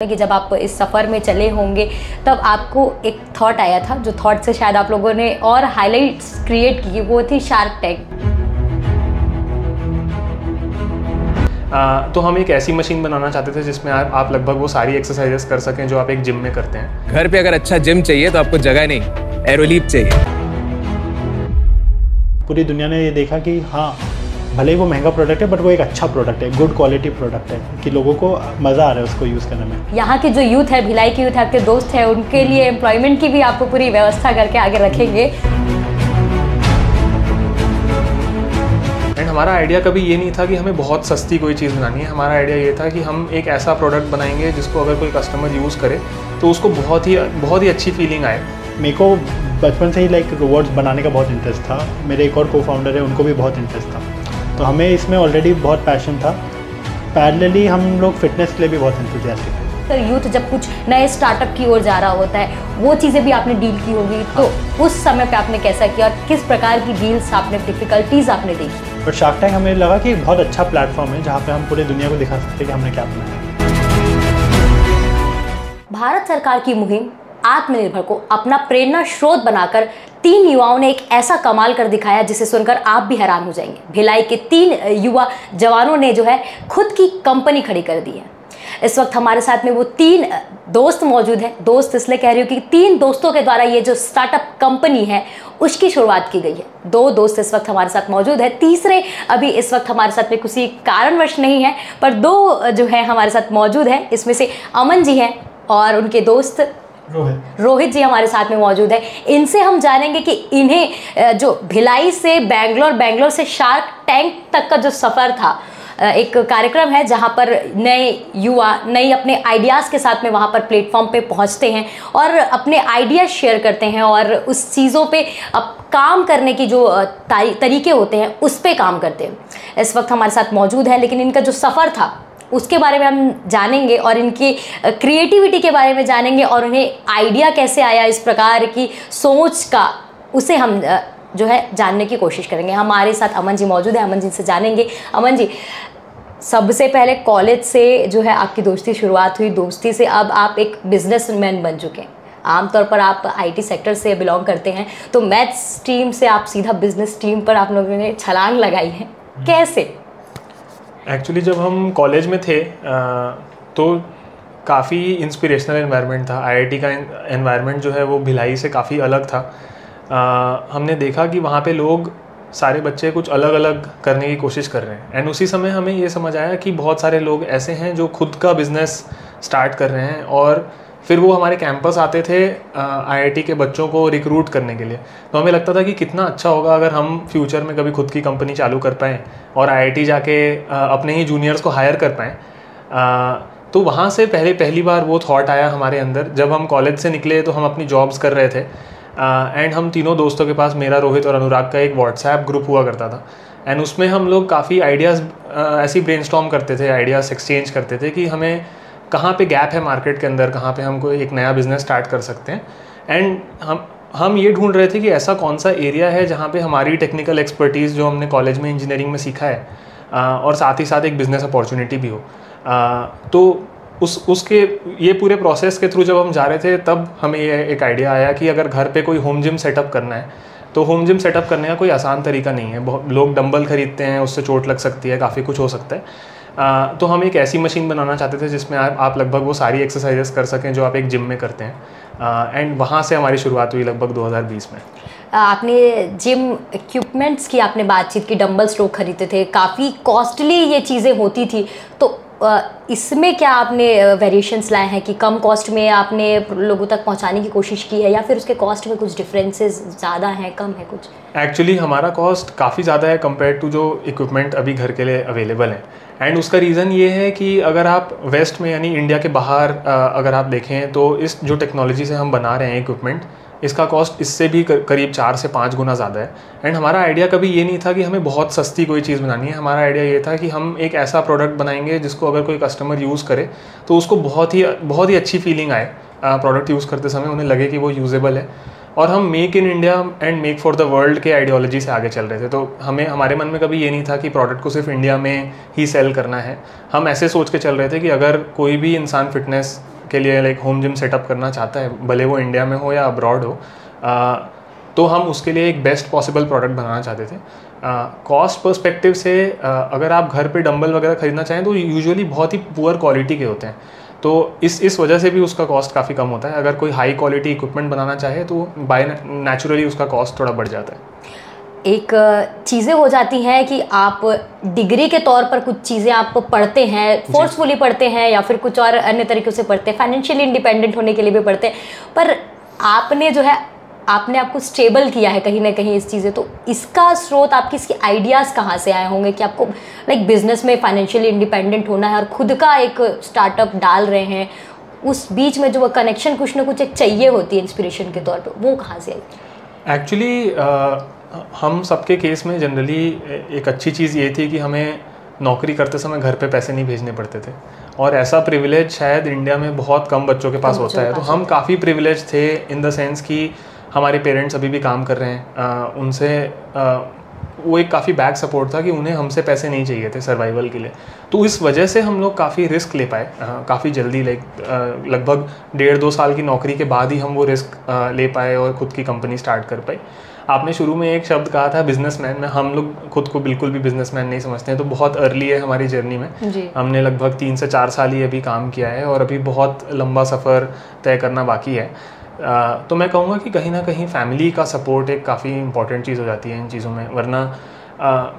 कि जब आप इस सफ़र में चले होंगे तब आपको एक थॉट आया था, जो थॉट से शायद आप लोगों ने और हाइलाइट्स क्रिएट की, वो थी शार्क टैंक। तो हम एक ऐसी मशीन बनाना चाहते थे जिसमें आप लगभग वो सारी एक्सरसाइजेस कर सकें जो आप एक जिम में करते हैं। घर पे अगर अच्छा जिम चाहिए तो आपको जगह नहीं, एरोलीप चाहिए। पूरी दुनिया ने ये देखा कि हाँ, भले ही वो महंगा प्रोडक्ट है बट वो एक अच्छा प्रोडक्ट है, गुड क्वालिटी प्रोडक्ट है कि लोगों को मज़ा आ रहा है उसको यूज़ करने में। यहाँ के जो यूथ है, भिलाई के यूथ है, आपके दोस्त हैं, उनके लिए एम्प्लॉयमेंट की भी आपको पूरी व्यवस्था करके आगे रखेंगे। एंड हमारा आइडिया कभी ये नहीं था कि हमें बहुत सस्ती कोई चीज़ बनानी है। हमारा आइडिया ये था कि हम एक ऐसा प्रोडक्ट बनाएंगे जिसको अगर कोई कस्टमर यूज़ करे तो उसको बहुत ही अच्छी फीलिंग आए। मेरे को बचपन से ही रोबोट्स बनाने का बहुत इंटरेस्ट था। मेरे एक और को-फाउंडर है, उनको भी बहुत इंटरेस्ट था, तो हमें इसमें ऑलरेडी बहुत पैशन था। पैरेलली हम लोग फिटनेस के लिए भी बहुत एंथुसियास्टिक हैं। सर, यूथ जब कुछ नए स्टार्टअप की ओर जा रहा होता है, वो चीज़ें भी आपने डील की होगी, तो उस समय पे आपने कैसा किया और किस प्रकार की डील्स आपने, डिफ़िकल्टीज़ आपने देखी? और शार्क टैंक हमें लगा कि बहुत अच्छा प्लेटफॉर्म है जहाँ पे हम पूरी दुनिया को दिखा सकते हैं कि हमने क्या बनाया। भारत सरकार की मुहिम आत्मनिर्भर को अपना प्रेरणा स्रोत बनाकर 3 युवाओं ने एक ऐसा कमाल कर दिखाया जिसे सुनकर आप भी हैरान हो जाएंगे। भिलाई के 3 युवा जवानों ने जो है खुद की कंपनी खड़ी कर दी है। इस वक्त हमारे साथ में वो 3 दोस्त मौजूद हैं। दोस्त इसलिए कह रही हूँ कि 3 दोस्तों के द्वारा ये जो स्टार्टअप कंपनी है उसकी शुरुआत की गई है। 2 दोस्त इस वक्त हमारे साथ मौजूद है, तीसरे अभी इस वक्त हमारे साथ में किसी कारणवश नहीं है, पर 2 जो है हमारे साथ मौजूद है। इसमें से अमन जी हैं और उनके दोस्त रोहित जी हमारे साथ में मौजूद है। इनसे हम जानेंगे कि इन्हें जो भिलाई से बैंगलोर से शार्क टैंक तक का जो सफ़र था, एक कार्यक्रम है जहां पर नए युवा नई अपने आइडियाज़ के साथ में वहां पर प्लेटफॉर्म पे पहुंचते हैं और अपने आइडियाज़ शेयर करते हैं और उस चीज़ों पे अब काम करने की जो तरीके होते हैं उस पे काम करते हैं। इस वक्त हमारे साथ मौजूद है, लेकिन इनका जो सफ़र था उसके बारे में हम जानेंगे और इनकी क्रिएटिविटी के बारे में जानेंगे और उन्हें आइडिया कैसे आया इस प्रकार की सोच का, उसे हम जो है जानने की कोशिश करेंगे। हमारे साथ अमन जी मौजूद है, अमन जी से जानेंगे। अमन जी, सबसे पहले कॉलेज से जो है आपकी दोस्ती शुरुआत हुई, दोस्ती से अब आप एक बिजनेसमैन बन चुके हैं। आमतौर पर आप आईटी सेक्टर से बिलोंग करते हैं, तो मैथ्स टीम से आप सीधा बिजनेस टीम पर आप लोगों ने छलांग लगाई है, कैसे? एक्चुअली जब हम कॉलेज में थे तो काफ़ी इंस्पिरेशनल एनवायरनमेंट था। आईआईटी का एनवायरनमेंट जो है वो भिलाई से काफ़ी अलग था। हमने देखा कि वहाँ पे लोग, सारे बच्चे कुछ अलग अलग करने की कोशिश कर रहे हैं। एंड उसी समय हमें ये समझ आया कि बहुत सारे लोग ऐसे हैं जो खुद का बिज़नेस स्टार्ट कर रहे हैं और फिर वो हमारे कैंपस आते थे आईआईटी के बच्चों को रिक्रूट करने के लिए। तो हमें लगता था कि कितना अच्छा होगा अगर हम फ्यूचर में कभी खुद की कंपनी चालू कर पाएँ और आईआईटी जाके अपने ही जूनियर्स को हायर कर पाएँ। तो वहाँ से पहली बार वो थॉट आया हमारे अंदर। जब हम कॉलेज से निकले तो हम अपनी जॉब्स कर रहे थे एंड हम तीनों दोस्तों के पास, मेरा, रोहित और अनुराग का एक व्हाट्सएप ग्रुप हुआ करता था। एंड उसमें हम लोग काफ़ी आइडियाज़ ऐसी ब्रेनस्टॉर्म करते थे, आइडियाज़ एक्सचेंज करते थे कि हमें कहाँ पे गैप है मार्केट के अंदर, कहाँ पे हम कोई एक नया बिज़नेस स्टार्ट कर सकते हैं। एंड हम ये ढूंढ रहे थे कि ऐसा कौन सा एरिया है जहाँ पे हमारी टेक्निकल एक्सपर्टीज़ जो हमने कॉलेज में इंजीनियरिंग में सीखा है और साथ ही साथ एक बिज़नेस अपॉर्चुनिटी भी हो। तो उसके ये पूरे प्रोसेस के थ्रू जब हम जा रहे थे तब हमें ये एक आइडिया आया कि अगर घर पे कोई होम जिम सेटअप करना है तो होम जिम सेटअप करने का कोई आसान तरीका नहीं है। बहुत लोग डंबल खरीदते हैं, उससे चोट लग सकती है, काफ़ी कुछ हो सकता है। तो हम एक ऐसी मशीन बनाना चाहते थे जिसमें आप लगभग वो सारी एक्सरसाइजेस कर सकें जो आप एक जिम में करते हैं। एंड वहाँ से हमारी शुरुआत हुई लगभग 2020 में। आपने जिम इक्विपमेंट्स की आपने बातचीत की, डंबल्स लोग खरीदते थे, काफ़ी कॉस्टली ये चीज़ें होती थी, तो इसमें क्या आपने वेरिएशंस लाए हैं कि कम कॉस्ट में आपने लोगों तक पहुंचाने की कोशिश की है या फिर उसके कॉस्ट में कुछ डिफरेंसेस ज़्यादा हैं, कम है कुछ? एक्चुअली हमारा कॉस्ट काफ़ी ज़्यादा है कंपेयर टू जो इक्विपमेंट अभी घर के लिए अवेलेबल है। एंड उसका रीज़न ये है कि अगर आप वेस्ट में यानी इंडिया के बाहर अगर आप देखें तो इस जो टेक्नोलॉजी से हम बना रहे हैं इक्विपमेंट, इसका कॉस्ट इससे भी करीब 4 से 5 गुना ज़्यादा है। एंड हमारा आइडिया कभी ये नहीं था कि हमें बहुत सस्ती कोई चीज़ बनानी है। हमारा आइडिया ये था कि हम एक ऐसा प्रोडक्ट बनाएंगे जिसको अगर कोई कस्टमर यूज़ करे तो उसको बहुत ही अच्छी फीलिंग आए प्रोडक्ट यूज़ करते समय, उन्हें लगे कि वो यूजेबल है और हम make in India and make for the world के आइडियोलॉजी से आगे चल रहे थे। तो हमारे मन में कभी ये नहीं था कि प्रोडक्ट को सिर्फ इंडिया में ही सेल करना है। हम ऐसे सोच के चल रहे थे कि अगर कोई भी इंसान फिटनेस के लिए लाइक होम जिम सेटअप करना चाहता है, भले वो इंडिया में हो या अब्रॉड हो, तो हम उसके लिए एक बेस्ट पॉसिबल प्रोडक्ट बनाना चाहते थे। कॉस्ट पर्सपेक्टिव से अगर आप घर पे डंबल वगैरह खरीदना चाहें तो यूजुअली बहुत ही पुअर क्वालिटी के होते हैं, तो इस वजह से भी उसका कॉस्ट काफ़ी कम होता है। अगर कोई हाई क्वालिटी इक्विपमेंट बनाना चाहे तो बाय नेचुरली उसका कॉस्ट थोड़ा बढ़ जाता है। एक चीज़ें हो जाती हैं कि आप डिग्री के तौर पर कुछ चीज़ें आप पढ़ते हैं, फोर्सफुली पढ़ते हैं या फिर कुछ और अन्य तरीक़ों से पढ़ते हैं, फाइनेंशियली इंडिपेंडेंट होने के लिए भी पढ़ते हैं, पर आपने जो है आपने आपको स्टेबल किया है कहीं ना कहीं इस चीज़ें। तो इसका स्रोत आपकी इसके आइडियाज़ कहाँ से आए होंगे कि आपको लाइक बिजनेस में फाइनेंशियली इंडिपेंडेंट होना है और खुद का एक स्टार्टअप डाल रहे हैं, उस बीच में जो वो कनेक्शन कुछ ना कुछ एक चाहिए होती है इंस्पिरेशन के तौर पे, वो कहाँ से आई? एक्चुअली हम सबके केस में जनरली एक अच्छी चीज़ ये थी कि हमें नौकरी करते समय घर पे पैसे नहीं भेजने पड़ते थे, और ऐसा प्रिविलेज शायद इंडिया में बहुत कम बच्चों के पास होता है। तो हम काफ़ी प्रिविलेज थे इन द सेंस कि हमारे पेरेंट्स अभी भी काम कर रहे हैं, उनसे वो एक काफ़ी बैक सपोर्ट था कि उन्हें हमसे पैसे नहीं चाहिए थे सर्वाइवल के लिए। तो इस वजह से हम लोग काफ़ी रिस्क ले पाए काफ़ी जल्दी, लगभग 1.5-2 साल की नौकरी के बाद ही हम वो रिस्क ले पाए और ख़ुद की कंपनी स्टार्ट कर पाई। आपने शुरू में एक शब्द कहा था बिजनेसमैन में, हम लोग खुद को बिल्कुल भी बिजनेसमैन नहीं समझते हैं, तो बहुत अर्ली है हमारी जर्नी में। हमने लगभग 3 से 4 साल ही अभी काम किया है और अभी बहुत लंबा सफ़र तय करना बाकी है। तो मैं कहूँगा कि कहीं ना कहीं फैमिली का सपोर्ट एक काफ़ी इंपॉर्टेंट चीज़ हो जाती है इन चीज़ों में, वरना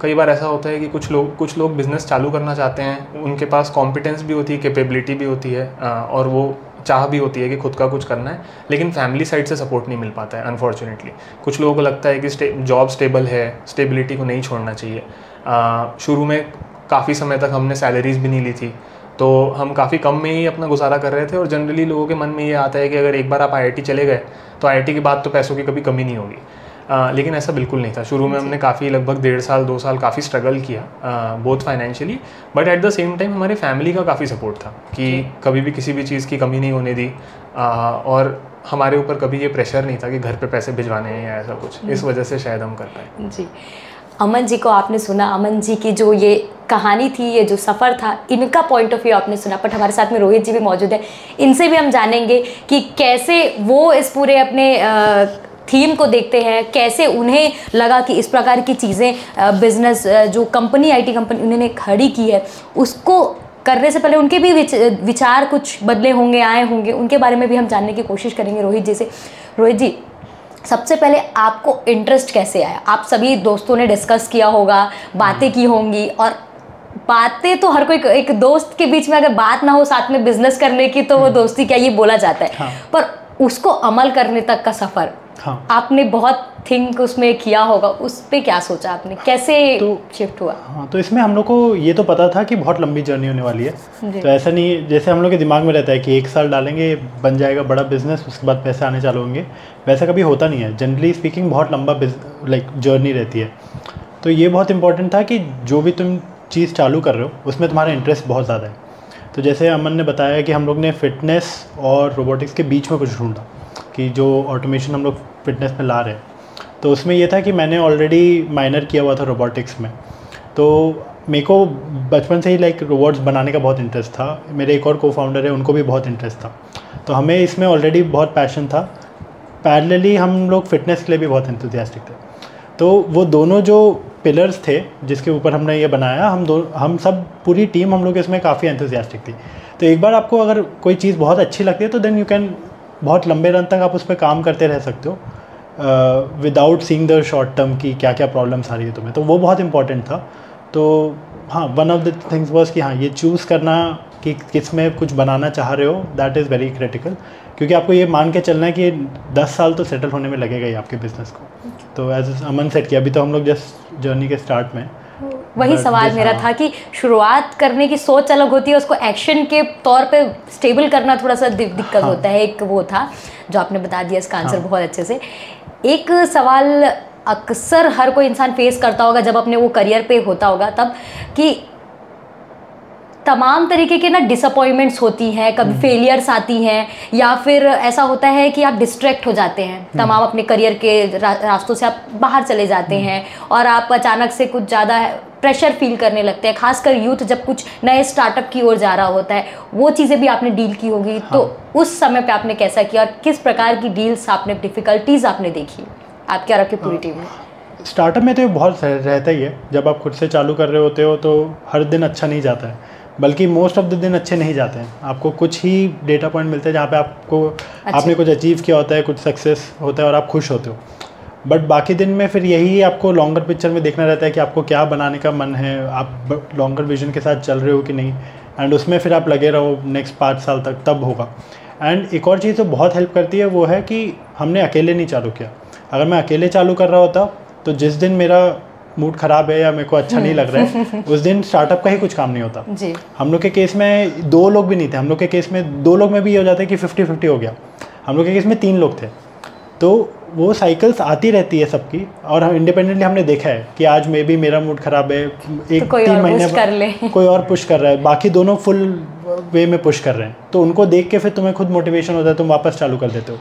कई बार ऐसा होता है कि कुछ लोग बिज़नेस चालू करना चाहते हैं, उनके पास कॉम्पिटेंस भी होती है, कैपेबिलिटी भी होती है और वो चाह भी होती है कि खुद का कुछ करना है, लेकिन फैमिली साइड से सपोर्ट नहीं मिल पाता है अनफॉर्चुनेटली। कुछ लोगों को लगता है कि जॉब स्टेबल है, स्टेबिलिटी को नहीं छोड़ना चाहिए। शुरू में काफ़ी समय तक हमने सैलरीज भी नहीं ली थी, तो हम काफ़ी कम में ही अपना गुजारा कर रहे थे, और जनरली लोगों के मन में ये आता है कि अगर एक बार आप IIT चले गए तो IIT के बाद तो पैसों की कभी कमी नहीं होगी, लेकिन ऐसा बिल्कुल नहीं था। शुरू में हमने काफ़ी लगभग 1.5 साल 2 साल काफ़ी स्ट्रगल किया, both financially but at the same time हमारे फैमिली का काफ़ी सपोर्ट था कि कभी भी किसी भी चीज़ की कमी नहीं होने दी, और हमारे ऊपर कभी ये प्रेशर नहीं था कि घर पे पैसे भिजवाने हैं या ऐसा कुछ। इस वजह से शायद हम कर पाए। जी, अमन जी को आपने सुना, अमन जी की जो ये कहानी थी, ये जो सफ़र था, इनका पॉइंट ऑफ व्यू आपने सुना, बट हमारे साथ में रोहित जी भी मौजूद है, इनसे भी हम जानेंगे कि कैसे वो इस पूरे अपने थीम को देखते हैं, कैसे उन्हें लगा कि इस प्रकार की चीज़ें बिजनेस जो कंपनी IT कंपनी उन्होंने खड़ी की है उसको करने से पहले उनके भी विचार कुछ बदले होंगे, आए होंगे, उनके बारे में भी हम जानने की कोशिश करेंगे रोहित जी से। रोहित जी, सबसे पहले आपको इंटरेस्ट कैसे आया? आप सभी दोस्तों ने डिस्कस किया होगा, बातें की होंगी, और बातें तो हर कोई, एक दोस्त के बीच में अगर बात ना हो साथ में बिजनेस करने की तो वो दोस्ती क्या, ये बोला जाता है। पर उसको अमल करने तक का सफ़र आपने बहुत थिंक उसमें किया होगा, उस पर क्या सोचा आपने, कैसे शिफ्ट हुआ? तो इसमें हम लोग को ये तो पता था कि बहुत लंबी जर्नी होने वाली है, तो ऐसा नहीं जैसे हम लोग के दिमाग में रहता है कि 1 साल डालेंगे बन जाएगा बड़ा बिजनेस, उसके बाद पैसे आने चालू होंगे, वैसा कभी होता नहीं है। जनरली स्पीकिंग बहुत लंबा जर्नी रहती है। तो ये बहुत इंपॉर्टेंट था कि जो भी तुम चीज़ चालू कर रहे हो उसमें तुम्हारा इंटरेस्ट बहुत ज़्यादा है। तो जैसे अमन ने बताया कि हम लोग ने फ़िटनेस और रोबोटिक्स के बीच में कुछ ढूंढा कि जो ऑटोमेशन हम लोग फिटनेस में ला रहे हैं, तो उसमें ये था कि मैंने ऑलरेडी माइनर किया हुआ था रोबोटिक्स में, तो मेरे को बचपन से ही रोबोट्स बनाने का बहुत इंटरेस्ट था। मेरे एक और को-फाउंडर है, उनको भी बहुत इंटरेस्ट था, तो हमें इसमें ऑलरेडी बहुत पैशन था। पैरेलली हम लोग फिटनेस के लिए भी बहुत एंथुसियास्टिक थे। तो वो दोनों जो पिलर्स थे जिसके ऊपर हमने ये बनाया, हम सब पूरी टीम हम लोग इसमें काफ़ी एंथुसियास्टिक थी। तो एक बार आपको अगर कोई चीज़ बहुत अच्छी लगती है तो देन यू कैन बहुत लंबे रन तक आप उस पर काम करते रह सकते हो without seeing the short term की क्या क्या प्रॉब्लम्स आ रही है तुम्हें। तो वो बहुत इंपॉर्टेंट था। तो हाँ, one of the things was कि हाँ, ये चूज़ करना कि किस में कुछ बनाना चाह रहे हो, दैट इज़ वेरी क्रिटिकल, क्योंकि आपको ये मान के चलना है कि 10 साल तो सेटल होने में लगेगा ही आपके बिज़नेस को। तो एज अमन सेट किया, अभी तो हम लोग जस्ट जर्नी के स्टार्ट में। वही सवाल मेरा था कि शुरुआत करने की सोच अलग होती है, उसको एक्शन के तौर पे स्टेबल करना थोड़ा सा दिक्कत होता है। एक वो था जो आपने बता दिया, इसका आंसर बहुत अच्छे से। एक सवाल अक्सर हर कोई इंसान फेस करता होगा जब अपने वो करियर पे होता होगा तब, कि तमाम तरीके के ना डिसअपॉइंटमेंट्स होती हैं, कभी फेलियर्स आती हैं, या फिर ऐसा होता है कि आप डिस्ट्रैक्ट हो जाते हैं तमाम अपने करियर के रास्तों से, आप बाहर चले जाते हैं और आप अचानक से कुछ ज़्यादा प्रेशर फील करने लगते हैं, खासकर यूथ जब कुछ नए स्टार्टअप की ओर जा रहा होता है। वो चीज़ें भी आपने डील की होगी। हाँ। तो उस समय पे आपने कैसा किया और किस प्रकार की डील्स आपने, डिफ़िकल्टीज़ आपने देखी आपके और आपकी पूरी टीम में? स्टार्टअप में तो बहुत रहता ही है। जब आप खुद से चालू कर रहे होते हो तो हर दिन अच्छा नहीं जाता है, बल्कि मोस्ट ऑफ द दिन अच्छे नहीं जाते हैं। आपको कुछ ही डेटा पॉइंट मिलते हैं जहाँ पे आपने कुछ अचीव किया होता है, कुछ सक्सेस होता है और आप खुश होते हो। बट बाकी दिन में फिर यही आपको लॉन्गर पिक्चर में देखना रहता है कि आपको क्या बनाने का मन है, आप लॉन्गर विजन के साथ चल रहे हो कि नहीं, एंड उसमें फिर आप लगे रहो नेक्स्ट 5 साल तक, तब होगा। एंड एक और चीज़ तो बहुत हेल्प करती है, वो है कि हमने अकेले नहीं चालू किया। अगर मैं अकेले चालू कर रहा होता तो जिस दिन मेरा मूड ख़राब है या मेरे को अच्छा नहीं लग रहा है उस दिन स्टार्टअप का ही कुछ काम नहीं होता जी। हम लोग के केस में 2 लोग भी नहीं थे। हम लोग के केस में 2 लोग में भी ये हो जाता है कि 50-50 हो गया। हम लोग के केस में 3 लोग थे। तो वो साइकिल्स आती रहती है सबकी, और हम इंडिपेंडेंटली हमने देखा है कि आज मे बी मेरा मूड ख़राब है, एक तो 3 महीने कोई और पुश कर रहा है, बाकी दोनों फुल वे में पुश कर रहे हैं। तो उनको देख के फिर तुम्हें खुद मोटिवेशन होता है, तुम वापस चालू कर देते हो।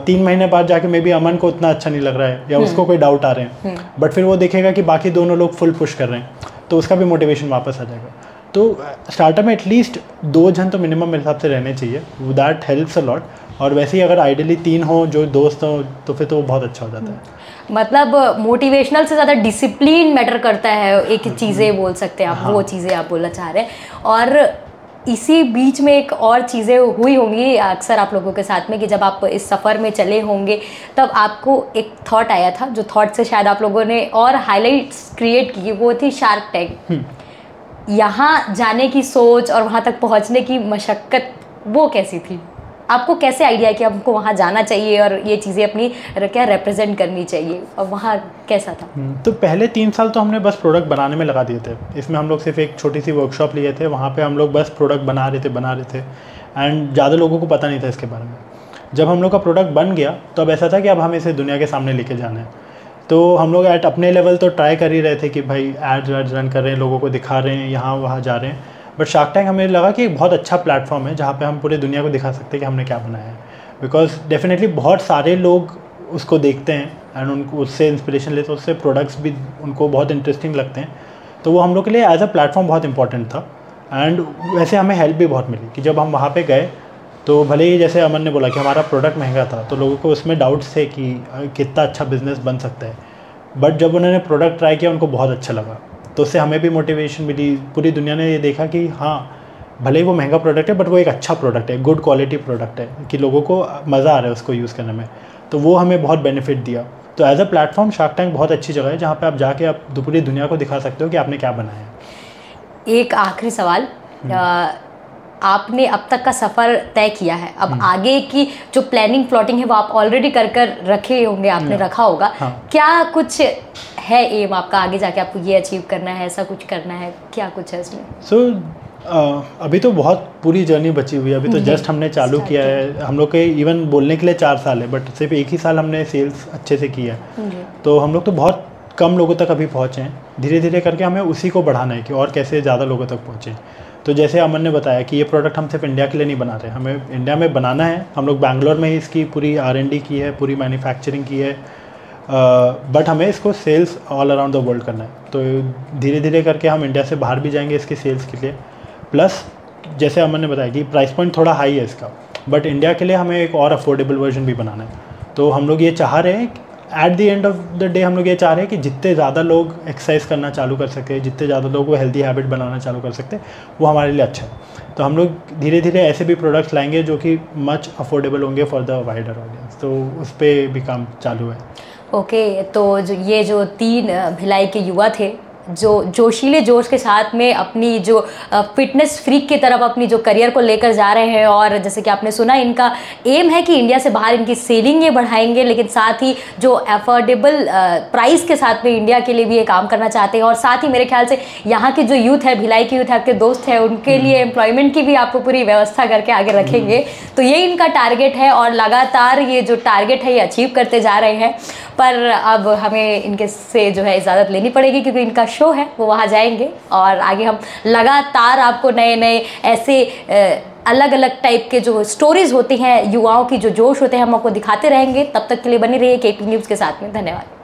3 महीने बाद जाके मे बी अमन को उतना अच्छा नहीं लग रहा है या उसको कोई डाउट आ रहे हैं, बट फिर वो देखेगा कि बाकी दोनों लोग फुल पुश कर रहे हैं, तो उसका भी मोटिवेशन वापस आ जाएगा। तो स्टार्टअप में एटलीस्ट 2 जन तो मिनिमम मेरे हिसाब से रहने चाहिए, दैट हेल्प्स अ लॉट। और वैसे ही अगर आइडियली 3 हो जो दोस्त हो तो फिर तो बहुत अच्छा हो जाता है। मतलब मोटिवेशनल से ज़्यादा डिसिप्लिन मैटर करता है, एक चीज़ें बोल सकते हैं आप। हाँ। वो चीज़ें आप बोलना चाह रहे हैं। और इसी बीच में एक और चीज़ें हुई होंगी अक्सर आप लोगों के साथ में कि जब आप इस सफ़र में चले होंगे तब आपको एक थॉट आया था, जो थॉट से शायद आप लोगों ने और हाईलाइट्स क्रिएट की, वो थी शार्क टैंक। यहाँ जाने की सोच और वहाँ तक पहुँचने की मशक्क़त वो कैसी थी? आपको कैसे आइडिया कि हमको वहाँ जाना चाहिए और ये चीज़ें अपनी क्या रिप्रेजेंट करनी चाहिए, और वहाँ कैसा था? तो पहले 3 साल तो हमने बस प्रोडक्ट बनाने में लगा दिए थे। इसमें हम लोग सिर्फ एक छोटी सी वर्कशॉप लिए थे, वहाँ पे हम लोग बस प्रोडक्ट बना रहे थे एंड ज़्यादा लोगों को पता नहीं था इसके बारे में। जब हम लोग का प्रोडक्ट बन गया तो अब ऐसा था कि अब हमें इसे दुनिया के सामने लेके जाना है। तो हम लोग एट अपने लेवल तो ट्राई कर ही रहे थे कि भाई एड्स रन कर रहे हैं, लोगों को दिखा रहे हैं, यहाँ वहाँ जा रहे हैं। बट शार्क टैंक हमें लगा कि एक बहुत अच्छा प्लेटफॉर्म है जहाँ पे हम पूरे दुनिया को दिखा सकते हैं कि हमने क्या बनाया है। बिकॉज डेफिनेटली बहुत सारे लोग उसको देखते हैं एंड उनको उससे इंस्पिरेशन लेते हैं, उससे प्रोडक्ट्स भी उनको बहुत इंटरेस्टिंग लगते हैं। तो वो हम लोग के लिए एज अ प्लेटफॉर्म बहुत इंपॉर्टेंट था। एंड वैसे हमें हेल्प भी बहुत मिली कि जब हम वहाँ पे गए तो भले ही जैसे अमन ने बोला कि हमारा प्रोडक्ट महंगा था, तो लोगों को उसमें डाउट्स थे कि कितना अच्छा बिजनेस बन सकता है। बट जब उन्होंने प्रोडक्ट ट्राई किया उनको बहुत अच्छा लगा, तो उससे हमें भी मोटिवेशन मिली। पूरी दुनिया ने ये देखा कि हाँ, भले ही वो महंगा प्रोडक्ट है बट वो एक अच्छा प्रोडक्ट है, गुड क्वालिटी प्रोडक्ट है, कि लोगों को मज़ा आ रहा है उसको यूज़ करने में। तो वो हमें बहुत बेनिफिट दिया। तो as a platform Shark Tank बहुत अच्छी जगह है जहाँ पे आप जाके आप पूरी दुनिया को दिखा सकते हो कि आपने क्या बनाया है। एक आखिरी सवाल, आपने अब तक का सफ़र तय किया है, अब आगे की जो प्लानिंग प्लॉटिंग है वो आप ऑलरेडी कर रखे होंगे, आपने रखा होगा। हाँ। क्या कुछ है एम आपका आगे जाके, आपको ये अचीव करना है, ऐसा कुछ करना है, क्या कुछ है इसमें? अभी तो बहुत पूरी जर्नी बची हुई है। अभी तो जस्ट हमने चालू किया है। हम लोग के इवन बोलने के लिए 4 साल है, बट सिर्फ 1 ही साल हमने सेल्स अच्छे से किया है। तो हम लोग तो बहुत कम लोगों तक अभी पहुँचे हैं। धीरे धीरे करके हमें उसी को बढ़ाना है कि और कैसे ज़्यादा लोगों तक पहुँचे। तो जैसे अमन ने बताया कि ये प्रोडक्ट हम सिर्फ इंडिया के लिए नहीं बना रहे, हमें इंडिया में बनाना है। हम लोग बैंगलोर में ही इसकी पूरी R&D की है, पूरी मैन्युफैक्चरिंग की है, बट हमें इसको sales all around the world करना है। तो धीरे धीरे करके हम इंडिया से बाहर भी जाएंगे इसकी सेल्स के लिए। प्लस जैसे अमन ने बताया कि प्राइस पॉइंट थोड़ा हाई है इसका, बट इंडिया के लिए हमें एक और अफोर्डेबल वर्जन भी बनाना है। तो हम लोग ये चाह रहे हैं, at the end of the day हम लोग ये चाह रहे हैं कि जितने ज़्यादा लोग एक्सरसाइज करना चालू कर सके, जितने ज़्यादा लोग वो हेल्दी हैबिट बनाना चालू कर सकते, वो हमारे लिए अच्छा है। तो हम लोग धीरे धीरे ऐसे भी प्रोडक्ट्स लाएंगे जो कि मच अफोर्डेबल होंगे फॉर द वाइडर ऑडियंस। तो उस पर भी काम चालू है। ओके, तो जो 3 भिलाई के युवा थे जो जोशीले जोश के साथ में अपनी जो फिटनेस फ्रीक की तरफ अपनी जो करियर को लेकर जा रहे हैं, और जैसे कि आपने सुना इनका एम है कि इंडिया से बाहर इनकी सेलिंग ये बढ़ाएंगे, लेकिन साथ ही जो अफोर्डेबल प्राइस के साथ में इंडिया के लिए भी ये काम करना चाहते हैं। और साथ ही मेरे ख्याल से यहाँ की जो यूथ है, भिलाई की यूथ है, आपके दोस्त हैं, उनके लिए एम्प्लॉयमेंट की भी आपको पूरी व्यवस्था करके आगे रखेंगे। तो ये इनका टारगेट है और लगातार ये जो टारगेट है ये अचीव करते जा रहे हैं। पर अब हमें इनके से जो है इजाज़त लेनी पड़ेगी क्योंकि इनका शो है, वो वहाँ जाएंगे और आगे हम लगातार आपको नए नए ऐसे अलग अलग टाइप के जो स्टोरीज होती हैं, युवाओं की जो जोश होते हैं, हम आपको दिखाते रहेंगे। तब तक के लिए बने रहिए KT न्यूज़ के साथ में। धन्यवाद।